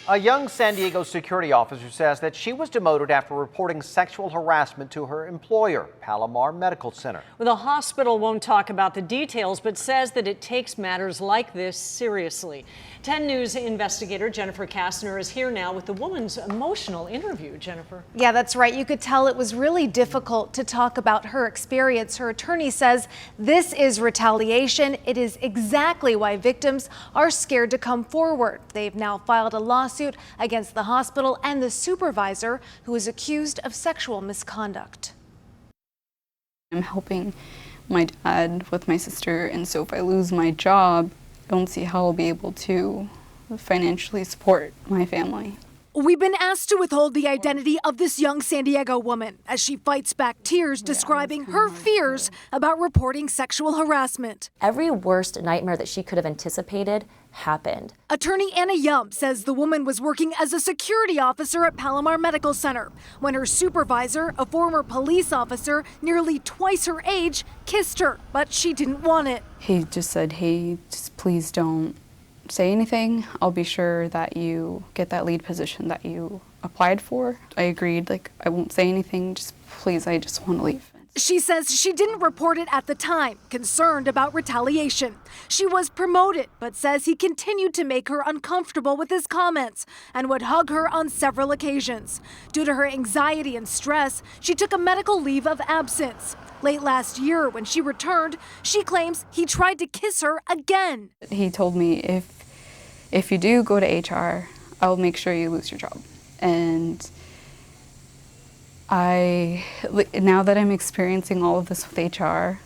A young San Diego security officer says that she was demoted after reporting sexual harassment to her employer, Palomar Medical Center. Well, the hospital won't talk about the details, but says that it takes matters like this seriously. 10 News investigator Jennifer Kastner is here now with the woman's emotional interview. Jennifer. Yeah, that's right. You could tell it was really difficult to talk about her experience. Her attorney says this is retaliation. It is exactly why victims are scared to come forward. They've now filed a lawsuit against the hospital and the supervisor who is accused of sexual misconduct. I'm helping my dad with my sister, and so if I lose my job, I don't see how I'll be able to financially support my family. We've been asked to withhold the identity of this young San Diego woman as she fights back tears describing her fears about reporting sexual harassment. Every worst nightmare that she could have anticipated happened. Attorney Anna Yum says the woman was working as a security officer at Palomar Medical Center when her supervisor, a former police officer nearly twice her age, kissed her, but she didn't want it. He just said, hey, just please don't say anything. I'll be sure that you get that lead position that you applied for. I agreed, I won't say anything, just please, I just want to leave. She says she didn't report it at the time, concerned about retaliation. She was promoted, but says he continued to make her uncomfortable with his comments and would hug her on several occasions. Due to her anxiety and stress, she took a medical leave of absence. Late last year, when she returned, she claims he tried to kiss her again. He told me, if you do go to HR, I'll make sure you lose your job. And now that I'm experiencing all of this with HR,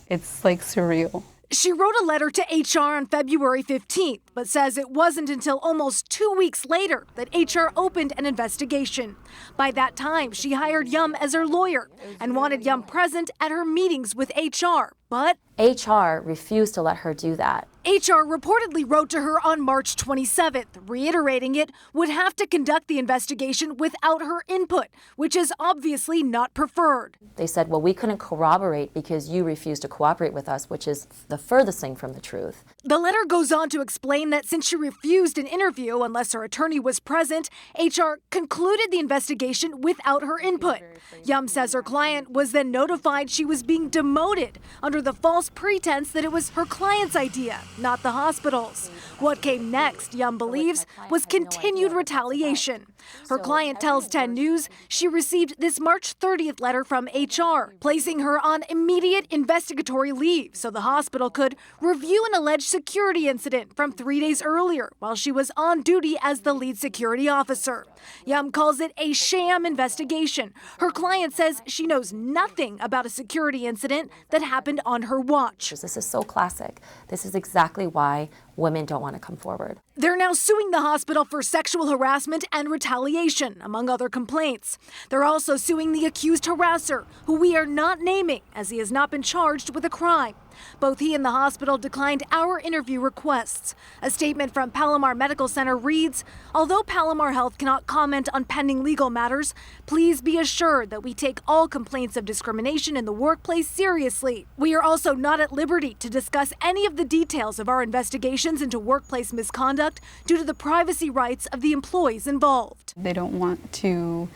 it's like surreal. She wrote a letter to HR on February 15th, but says it wasn't until almost 2 weeks later that HR opened an investigation. By that time, she hired Yum as her lawyer and wanted Yum present at her meetings with HR, but HR refused to let her do that. HR reportedly wrote to her on March 27th, reiterating it would have to conduct the investigation without her input, which is obviously not preferred. They said, well, we couldn't corroborate because you refused to cooperate with us, which is the furthest thing from the truth. The letter goes on to explain that since she refused an interview unless her attorney was present, HR concluded the investigation without her input. Yum says her client was then notified she was being demoted under the false pretense that it was her client's idea, not the hospital's. What came next, Yum believes, was continued retaliation. Her client tells 10 News she received this March 30th letter from HR, placing her on immediate investigatory leave so the hospital could review an alleged security incident from 3 days earlier while she was on duty as the lead security officer. Yum calls it a sham investigation. Her client says she knows nothing about a security incident that happened on her watch. This is so classic. This is exactly why women don't want to come forward. They're now suing the hospital for sexual harassment and retaliation, among other complaints. They're also suing the accused harasser, who we are not naming as he has not been charged with a crime. Both he and the hospital declined our interview requests. A statement from Palomar Medical Center reads, although Palomar Health cannot comment on pending legal matters, please be assured that we take all complaints of discrimination in the workplace seriously. We are also not at liberty to discuss any of the details of our investigations into workplace misconduct due to the privacy rights of the employees involved. They don't want to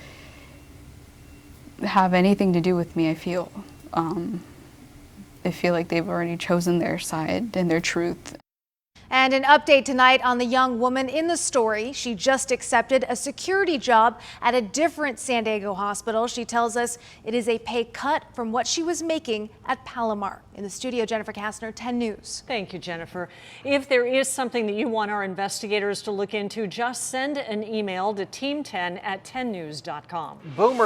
have anything to do with me, I feel. I feel like they've already chosen their side and their truth. And an update tonight on the young woman in the story. She just accepted a security job at a different San Diego hospital. She tells us it is a pay cut from what she was making at Palomar. In the studio, Jennifer Kastner, 10 News. Thank you, Jennifer. If there is something that you want our investigators to look into, just send an email to team10@10news.com. Boomer